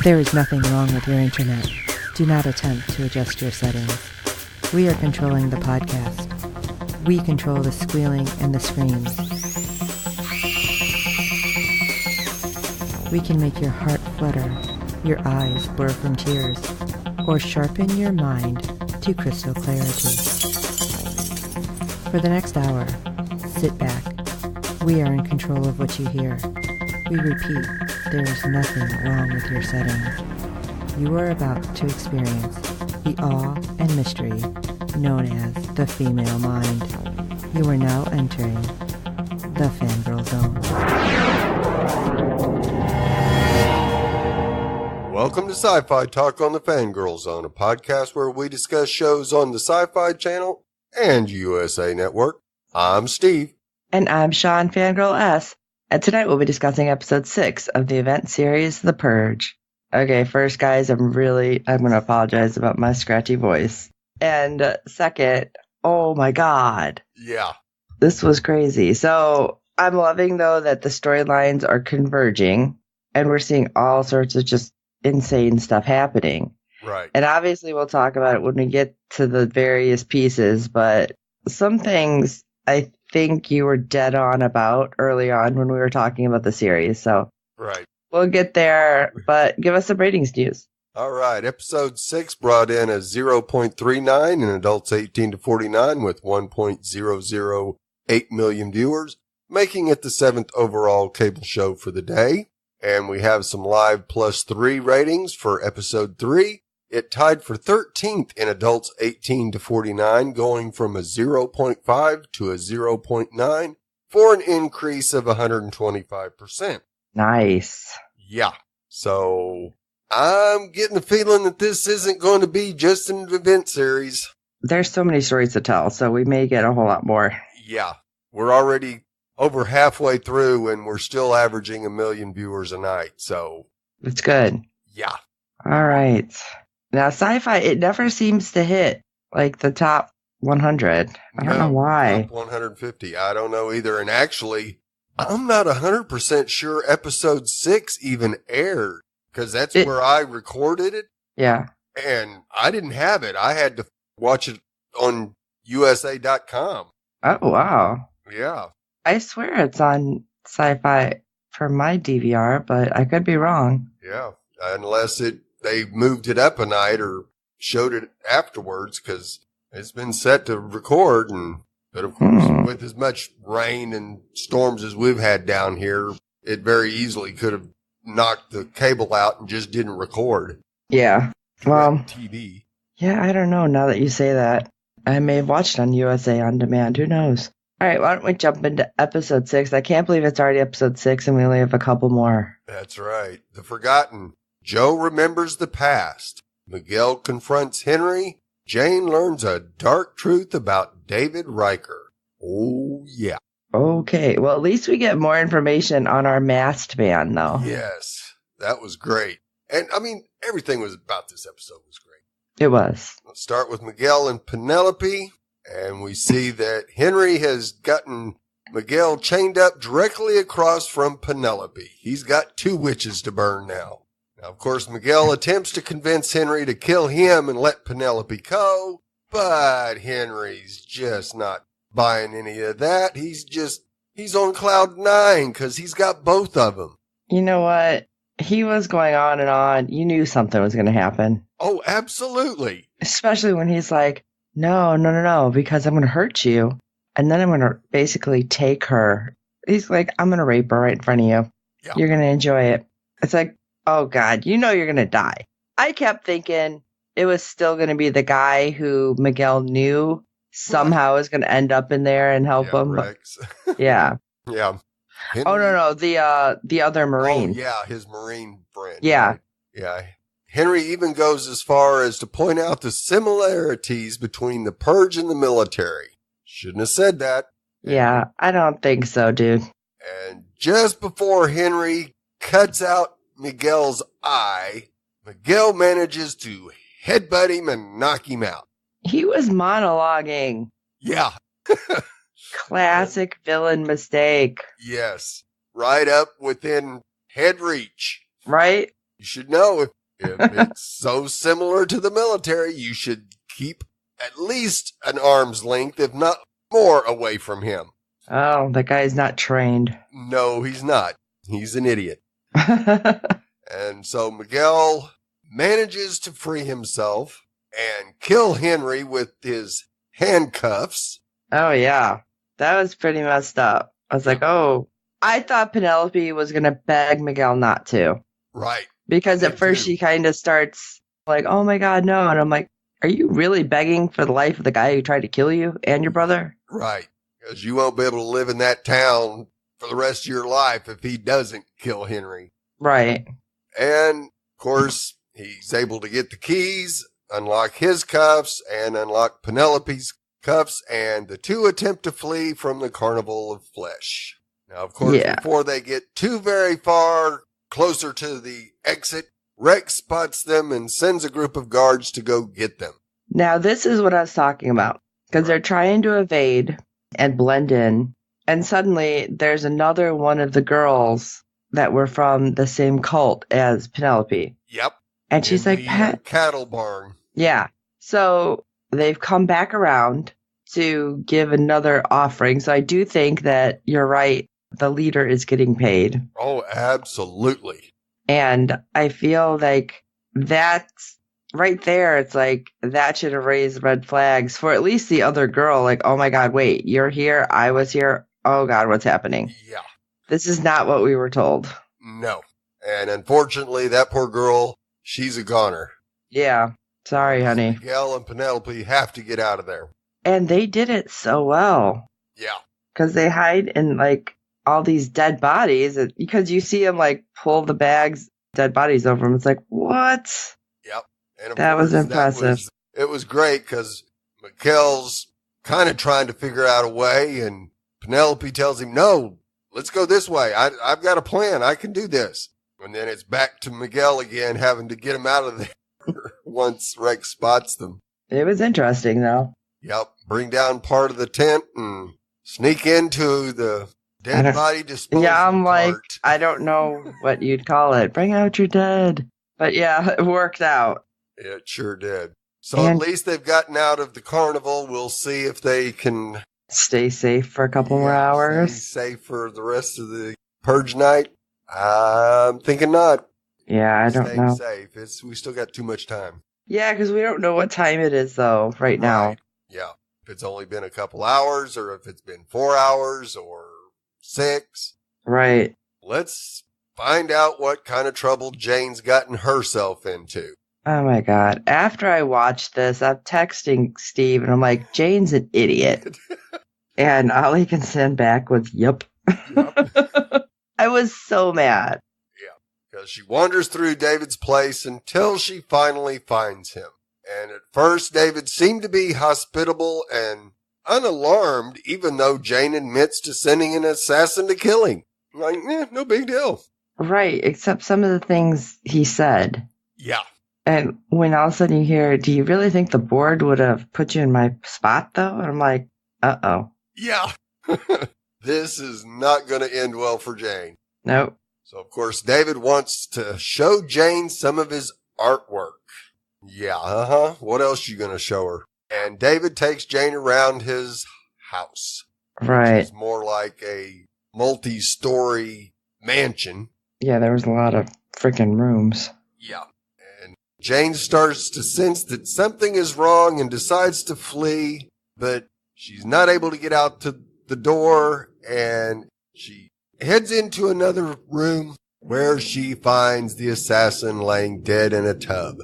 There is nothing wrong with your internet. Do not attempt to adjust your settings. We are controlling the podcast. We control the squealing and the screams. We can make your heart flutter, your eyes blur from tears, or sharpen your mind to crystal clarity. For the next hour, sit back. We are in control of what you hear. We repeat, there is nothing wrong with your settings. You are about to experience the awe and mystery known as the female mind. You are now entering the Fangirl Zone. Welcome to SyFy Talk on the Fangirl Zone, a podcast where we discuss shows on the SyFy channel and USA Network. I'm Steve. And I'm Sean Fangirl S. And tonight we'll be discussing episode 6 of the event series, The Purge. Okay, first guys, I'm going to apologize about my scratchy voice. And second, oh my god. Yeah. This was crazy. So I'm loving though that the storylines are converging and we're seeing all sorts of just insane stuff happening. Right. And obviously we'll talk about it when we get to the various pieces, but some things I think you were dead on about early on when we were talking about the series. So right. We'll get there, but give us some ratings news. All right. Episode 6 brought in a 0.39 in adults 18 to 49 with 1.008 million viewers, making it the 7th overall cable show for the day. And we have some live +3 ratings for episode 3. It tied for 13th in adults 18 to 49, going from a 0.5 to a 0.9 for an increase of 125%. Nice. Yeah. So I'm getting the feeling that this isn't going to be just an event series. There's so many stories to tell, so we may get a whole lot more. Yeah. We're already over halfway through and we're still averaging 1 million viewers a night. So it's good. Yeah. All right. Now, SyFy, it never seems to hit like the top 100. I don't know why. Top 150. I don't know either. And actually, I'm not 100% sure episode 6 even aired because that's where I recorded it. Yeah. And I didn't have it. I had to watch it on USA.com. Oh, wow. Yeah. I swear it's on SyFy for my DVR, but I could be wrong. Yeah. Unless they moved it up a night or showed it afterwards because it's been set to record. But of course, with as much rain and storms as we've had down here, it very easily could have knocked the cable out and just didn't record. Yeah. Well, TV. Yeah, I don't know. Now that you say that, I may have watched on USA On Demand. Who knows? All right, why don't we jump into episode 6? I can't believe it's already episode 6 and we only have a couple more. That's right. The Forgotten. Joe remembers the past. Miguel confronts Henry. Jane learns a dark truth about David Riker. Oh, yeah. Okay, well, at least we get more information on our masked man, though. Yes, that was great. And, I mean, everything about this episode was great. It was. Let's start with Miguel and Penelope. And we see that Henry has gotten Miguel chained up directly across from Penelope. He's got 2 witches to burn now. Now, of course, Miguel attempts to convince Henry to kill him and let Penelope go, but Henry's just not buying any of that. He's on cloud 9 because he's got both of them. You know what? He was going on and on. You knew something was going to happen. Oh, absolutely. Especially when he's like, no, because I'm going to hurt you. And then I'm going to basically take her. He's like, I'm going to rape her right in front of you. Yeah. You're going to enjoy it. It's like, oh, God, you know you're going to die. I kept thinking it was still going to be the guy who Miguel knew somehow was going to end up in there and help him. Rex. Yeah. Yeah. Henry. Oh, no, the other Marine. Oh, yeah, his Marine friend. Yeah. Right? Yeah. Henry even goes as far as to point out the similarities between the Purge and the military. Shouldn't have said that. Yeah, I don't think so, dude. And just before Henry cuts out Miguel's eye, Miguel manages to headbutt him and knock him out. He was monologuing. Yeah. Classic villain mistake. Yes. Right up within head reach. Right? You should know if it's so similar to the military, you should keep at least an arm's length, if not more, away from him. Oh, that guy's not trained. No, he's not. He's an idiot. And so Miguel manages to free himself and kill Henry with his handcuffs. Oh, yeah. That was pretty messed up. I was like, oh, I thought Penelope was going to beg Miguel not to. Right. Because at first she kind of starts like, oh my God, no. And I'm like, are you really begging for the life of the guy who tried to kill you and your brother? Right. Because you won't be able to live in that town for the rest of your life if he doesn't kill Henry. Right. And, of course, he's able to get the keys, unlock his cuffs, and unlock Penelope's cuffs, and the two attempt to flee from the carnival of flesh. Now, of course, before they get too very far closer to the exit, Rex spots them and sends a group of guards to go get them. Now, this is what I was talking about, because they're trying to evade and blend in, and suddenly there's another one of the girls that were from the same cult as Penelope. Yep. And she's like, Pat. Cattle barn. Yeah. So they've come back around to give another offering. So I do think that you're right. The leader is getting paid. Oh, absolutely. And I feel like that's right there. It's like that should have raised red flags for at least the other girl. Like, oh my God, wait, you're here. I was here. Oh God, what's happening? Yeah. This is not what we were told. No. And unfortunately, that poor girl, she's a goner. Yeah. Sorry, honey. Miguel and Penelope have to get out of there. And they did it so well. Yeah. Because they hide in like all these dead bodies. Because you see them like pull the bags, dead bodies over them. It's like, what? Yep. And that was impressive. It was great because Miguel's kind of trying to figure out a way, and Penelope tells him, no, let's go this way. I've got a plan. I can do this. And then it's back to Miguel again, having to get him out of there once Rex spots them. It was interesting, though. Yep. Bring down part of the tent and sneak into the dead body disposal. Yeah, I'm part. like, I don't know what you'd call it. Bring out your dead. But yeah, it worked out. It sure did. So at least they've gotten out of the carnival. We'll see if they can stay safe for a couple more hours. Stay safe for the rest of the purge night. I'm thinking not. Yeah, I don't know. Safe. We still got too much time. Yeah, because we don't know what time it is, though, right now. Yeah. If it's only been a couple hours, or if it's been 4 hours, or 6. Right. Let's find out what kind of trouble Jane's gotten herself into. Oh, my God. After I watched this, I'm texting Steve, and I'm like, Jane's an idiot. And all he can send back was, yep. I was so mad. Because she wanders through David's place until she finally finds him. And at first, David seemed to be hospitable and unalarmed, even though Jane admits to sending an assassin to kill him. Like, no big deal. Right, except some of the things he said. Yeah. And when all of a sudden you hear, do you really think the board would have put you in my spot, though? And I'm like, uh-oh. Yeah. This is not going to end well for Jane. Nope. So, of course, David wants to show Jane some of his artwork. Yeah, What else you going to show her? And David takes Jane around his house. Right. Which is more like a multi-story mansion. Yeah, there was a lot of freaking rooms. Yeah. And Jane starts to sense that something is wrong and decides to flee, but she's not able to get out to the door, and she heads into another room where she finds the assassin laying dead in a tub.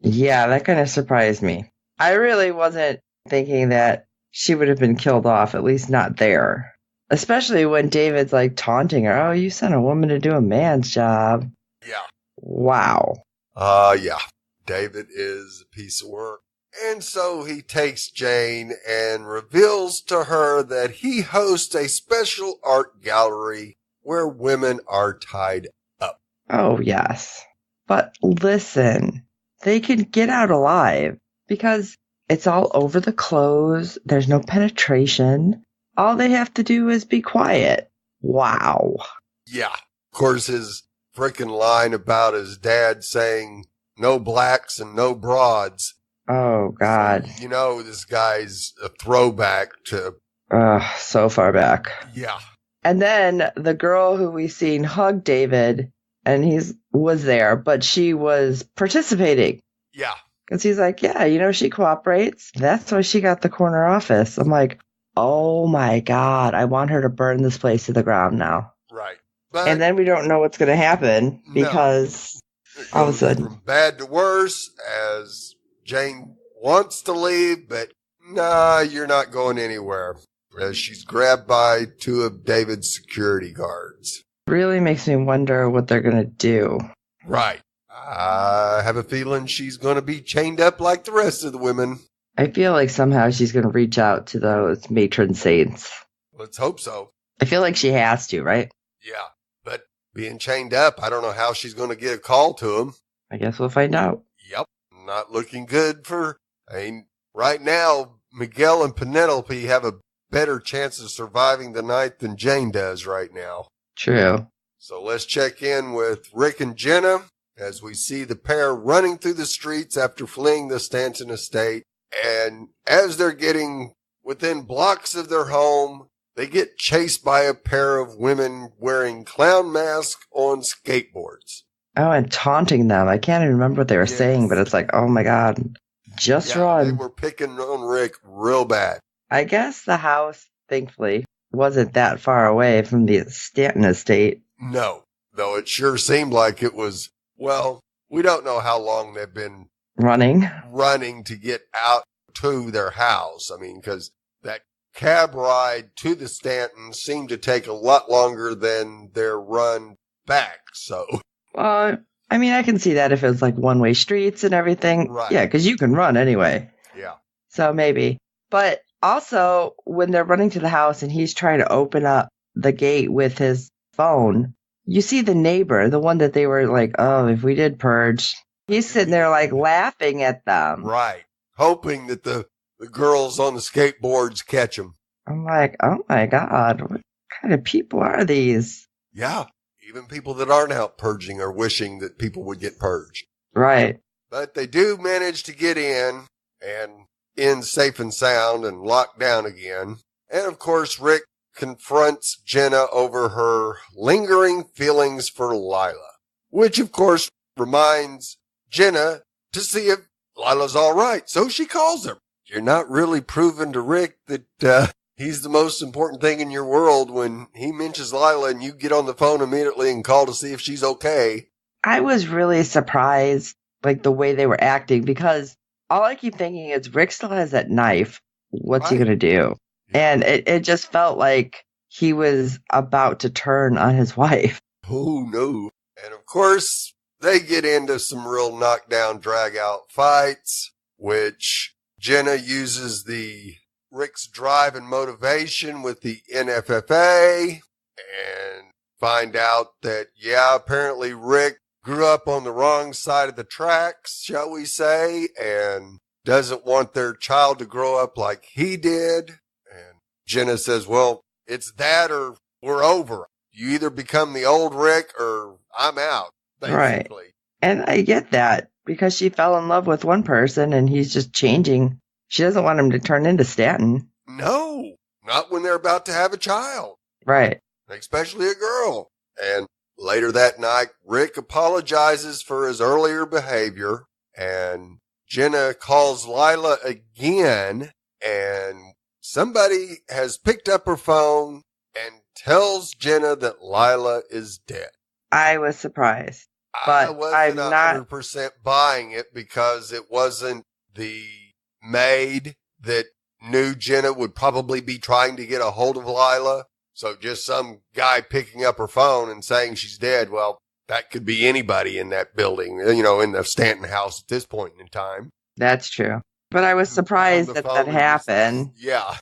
Yeah, that kind of surprised me. I really wasn't thinking that she would have been killed off, at least not there. Especially when David's like taunting her, oh, you sent a woman to do a man's job. Yeah. Wow. Yeah. David is a piece of work. And so he takes Jane and reveals to her that he hosts a special art gallery where women are tied up. Oh, yes. But listen, they can get out alive because it's all over the clothes. There's no penetration. All they have to do is be quiet. Wow. Yeah. Of course, his frickin' line about his dad saying no blacks and no broads. Oh, God. So, you know, this guy's a throwback to... So far back. Yeah. And then the girl who we seen hug David, and was there, but she was participating. Yeah. Because he's like, yeah, you know, she cooperates. That's why she got the corner office. I'm like, oh my God, I want her to burn this place to the ground now. Right. But and then we don't know what's going to happen because all of a sudden. From bad to worse as Jane wants to leave, but nah, you're not going anywhere. As she's grabbed by two of David's security guards. Really makes me wonder what they're going to do. Right. I have a feeling she's going to be chained up like the rest of the women. I feel like somehow she's going to reach out to those matron saints. Let's hope so. I feel like she has to, right? Yeah, but being chained up, I don't know how she's going to get a call to them. I guess we'll find out. Yep, not looking good right now, Miguel and Penelope have a better chance of surviving the night than Jane does right now. True. So let's check in with Rick and Jenna as we see the pair running through the streets after fleeing the Stanton estate. And as they're getting within blocks of their home, they get chased by a pair of women wearing clown masks on skateboards. Oh, and taunting them. I can't even remember what they were saying, but it's like, oh my God, just run. They were picking on Rick real bad. I guess the house, thankfully, wasn't that far away from the Stanton estate. No, though it sure seemed like it was, well, we don't know how long they've been running to get out to their house. I mean, because that cab ride to the Stanton seemed to take a lot longer than their run back, so. Well, I mean, I can see that if it was like one-way streets and everything. Right. Yeah, because you can run anyway. Yeah. So maybe. But also, when they're running to the house and he's trying to open up the gate with his phone, you see the neighbor, the one that they were like, oh, if we did purge. He's sitting there like laughing at them. Right. Hoping that the girls on the skateboards catch him. I'm like, oh my God, what kind of people are these? Yeah. Even people that aren't out purging are wishing that people would get purged. Right. But they do manage to get in safe and sound and locked down again. And of course, Rick confronts Jenna over her lingering feelings for Lila, which of course reminds Jenna to see if Lila's all right. So she calls her. You're not really proving to Rick that he's the most important thing in your world when he mentions Lila and you get on the phone immediately and call to see if she's okay. I was really surprised, like the way they were acting, because all I keep thinking is Rick still has that knife. What's he going to do? And it just felt like he was about to turn on his wife. Oh, no. And of course, they get into some real knockdown, drag-out fights, which Jenna uses Rick's drive and motivation with the NFFA and find out that, apparently Rick grew up on the wrong side of the tracks, shall we say, and doesn't want their child to grow up like he did. And Jenna says, well, it's that or we're over. You either become the old Rick or I'm out, basically. Right. And I get that because she fell in love with one person and he's just changing. She doesn't want him to turn into Stanton. No, not when they're about to have a child. Right. Especially a girl. And later that night, Rick apologizes for his earlier behavior, and Jenna calls Lila again, and somebody has picked up her phone and tells Jenna that Lila is dead. I was surprised, but I wasn't 100% buying it because it wasn't the maid that knew Jenna would probably be trying to get a hold of Lila. So just some guy picking up her phone and saying she's dead. Well, that could be anybody in that building, in the Stanton house at this point in time. That's true. But I was surprised that happened. Yeah,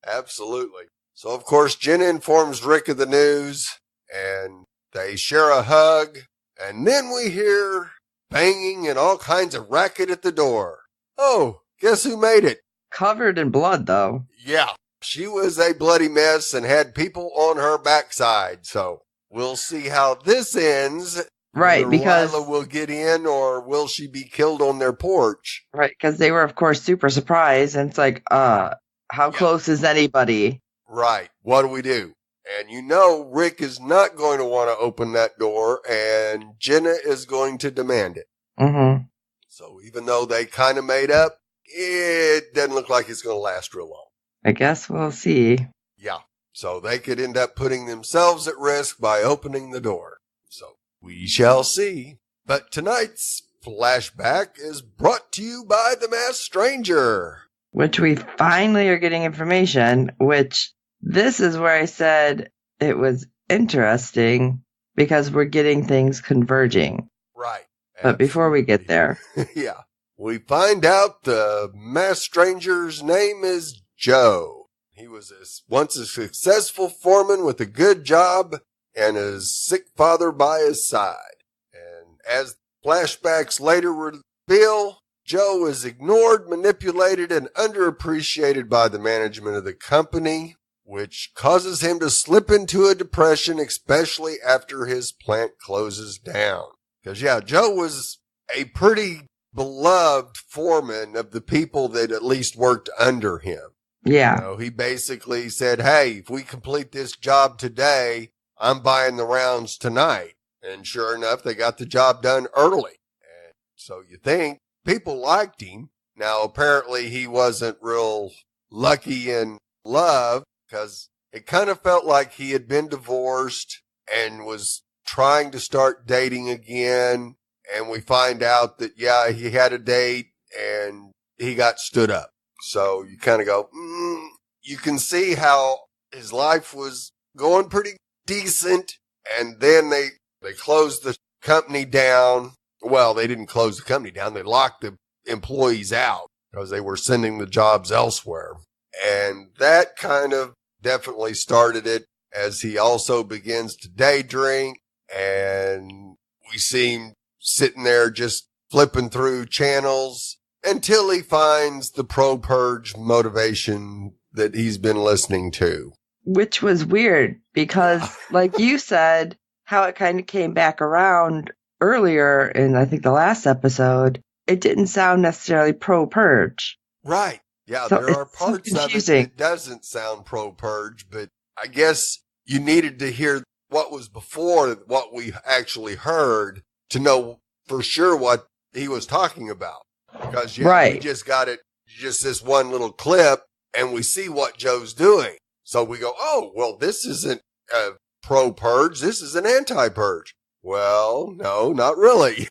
absolutely. So, of course, Jenna informs Rick of the news and they share a hug. And then we hear banging and all kinds of racket at the door. Oh, guess who made it? Covered in blood, though. Yeah. She was a bloody mess and had people on her backside. So we'll see how this ends. Right, Whether because Lila will get in, or will she be killed on their porch? right, because they were, of course, super surprised, and it's like, how close is anybody? Right. What do we do? And you know Rick is not going to want to open that door, and Jenna is going to demand it. Mm-hmm. So even though they kind of made up, it doesn't look like it's going to last real long. I guess we'll see. Yeah. So they could end up putting themselves at risk by opening the door. So we shall see. But tonight's flashback is brought to you by The Masked Stranger. Which we finally are getting information, which this is where I said it was interesting because we're getting things converging. Right. But before we get there. Yeah. We find out the Masked Stranger's name is Joe. He was once a successful foreman with a good job and his sick father by his side. And as flashbacks later reveal, Joe is ignored, manipulated, and underappreciated by the management of the company, which causes him to slip into a depression, especially after his plant closes down. Because, yeah, Joe was a pretty beloved foreman of the people that at least worked under him. Yeah. You know, he basically said, hey, if we complete this job today, I'm buying the rounds tonight. And sure enough, they got the job done early. And so you think people liked him. Now, apparently he wasn't real lucky in love because it kind of felt like he had been divorced and was trying to start dating again. And we find out that, yeah, he had a date and he got stood up. So you kind of go, you can see how his life was going pretty decent. And then they closed the company down. Well, they didn't close the company down. They locked the employees out because they were sending the jobs elsewhere. And that kind of definitely started it, as he also begins to day drink. And we see him sitting there just flipping through channels until he finds the pro-purge motivation that he's been listening to. Which was weird because, like you said, how it kind of came back around earlier in, I think, the last episode, it didn't sound necessarily pro-purge. Right. Yeah, So there are it's so parts of it confusing. that doesn't sound pro-purge, but I guess you needed to hear what was before what we actually heard to know for sure what he was talking about. Because, yeah, Right. we just got it, just this one little clip, and we see what Joe's doing. So we go, oh, well, this isn't a pro-purge. This is an anti-purge. Well, no, not really.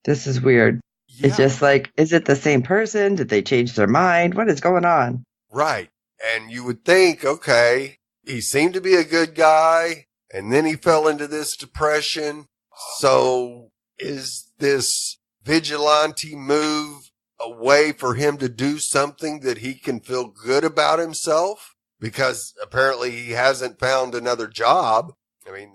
This is weird. Yeah. It's just like, is it the same person? Did they change their mind? What is going on? Right. And you would think, okay, he seemed to be a good guy, and then he fell into this depression. So is this vigilante move a way for him to do something that he can feel good about himself? Because apparently he hasn't found another job. I mean,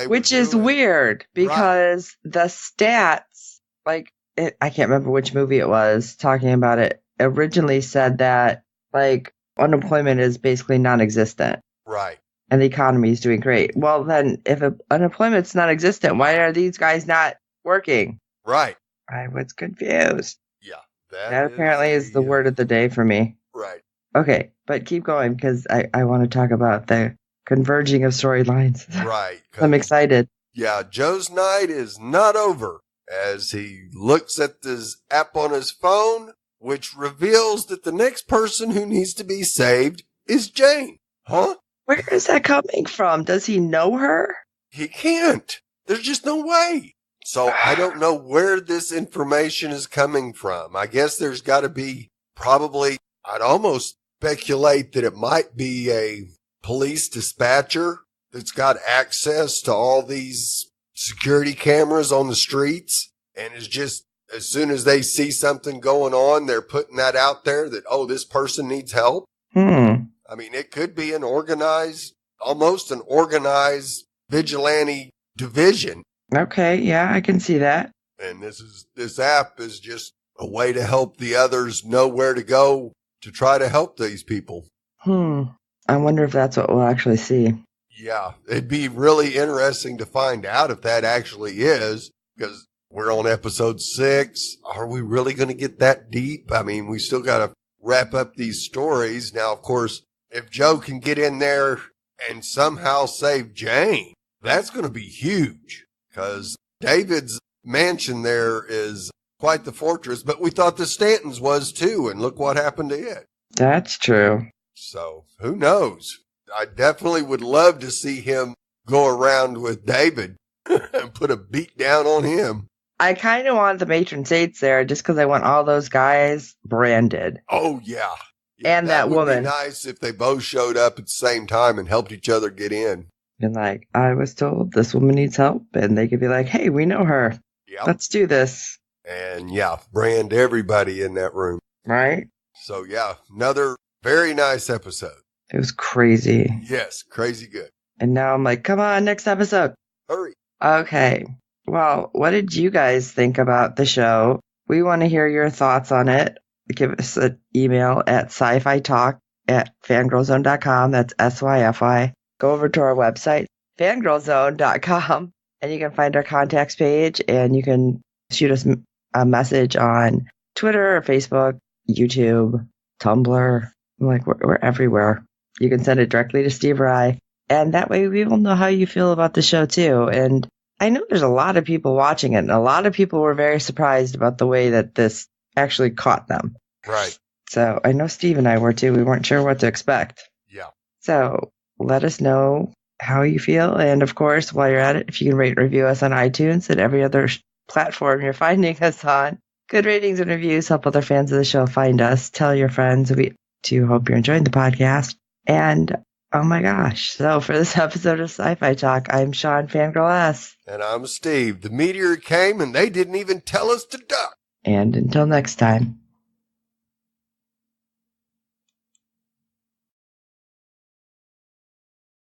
Which is weird because the stats, like, I can't remember which movie it was talking about it, originally said that, like, unemployment is basically non-existent. Right. And the economy is doing great. Well, then, if unemployment's non-existent, why are these guys not working? Right. I was confused. Yeah. That apparently is the word of the day for me. Right. Okay, but keep going because I want to talk about the converging of storylines. Right. I'm excited. Yeah, Joe's night is not over as he looks at his app on his phone, which reveals that the next person who needs to be saved is Jane. Huh? Where is that coming from? Does he know her? He can't. There's just no way. So I don't know where this information is coming from. I guess there's got to be probably, I'd almost speculate that it might be a police dispatcher that's got access to all these security cameras on the streets and is just, as soon as they see something going on, they're putting that out there that, oh, this person needs help. I mean, it could be almost an organized vigilante division. Okay, yeah, I can see that. And this app is just a way to help the others know where to go to try to help these people. I wonder if that's what we'll actually see. Yeah, it'd be really interesting to find out if that actually is, because we're on episode 6. Are we really going to get that deep? I mean, we still got to wrap up these stories. Now, of course, if Joe can get in there and somehow save Jane, that's going to be huge, because David's mansion there is quite the fortress, but we thought the Stantons was too, and look what happened to it. That's true. So, who knows? I definitely would love to see him go around with David and put a beat down on him. I kind of want the matron saints there just because I want all those guys branded. Oh, yeah. And that woman. Would be nice if they both showed up at the same time and helped each other get in. And like, I was told this woman needs help, and they could be like, hey, we know her. Yep. Let's do this. And yeah, brand everybody in that room. Right? So yeah, another very nice episode. It was crazy. Yes, crazy good. And now I'm like, come on, next episode. Hurry. Okay. Well, what did you guys think about the show? We want to hear your thoughts on it. Give us an email at syfytalk@fangirlzone.com. That's SYFY. Go over to our website, fangirlzone.com, and you can find our contacts page, and you can shoot us a message on Twitter or Facebook, YouTube, Tumblr. Like, we're everywhere. You can send it directly to Steve or I, and that way we will know how you feel about the show too. And I know there's a lot of people watching it, and a lot of people were very surprised about the way that this actually caught them. Right. So I know Steve and I were too. We weren't sure what to expect. Yeah. So let us know how you feel. And of course, while you're at it, if you can rate and review us on iTunes and every other platform you're finding us on. Good ratings and reviews help other fans of the show find us. Tell your friends. We too hope you're enjoying the podcast. And oh my gosh. So for this episode of Sci-Fi Talk, I'm Sean Fangirl S. And I'm Steve. The meteor came and they didn't even tell us to duck. And until next time.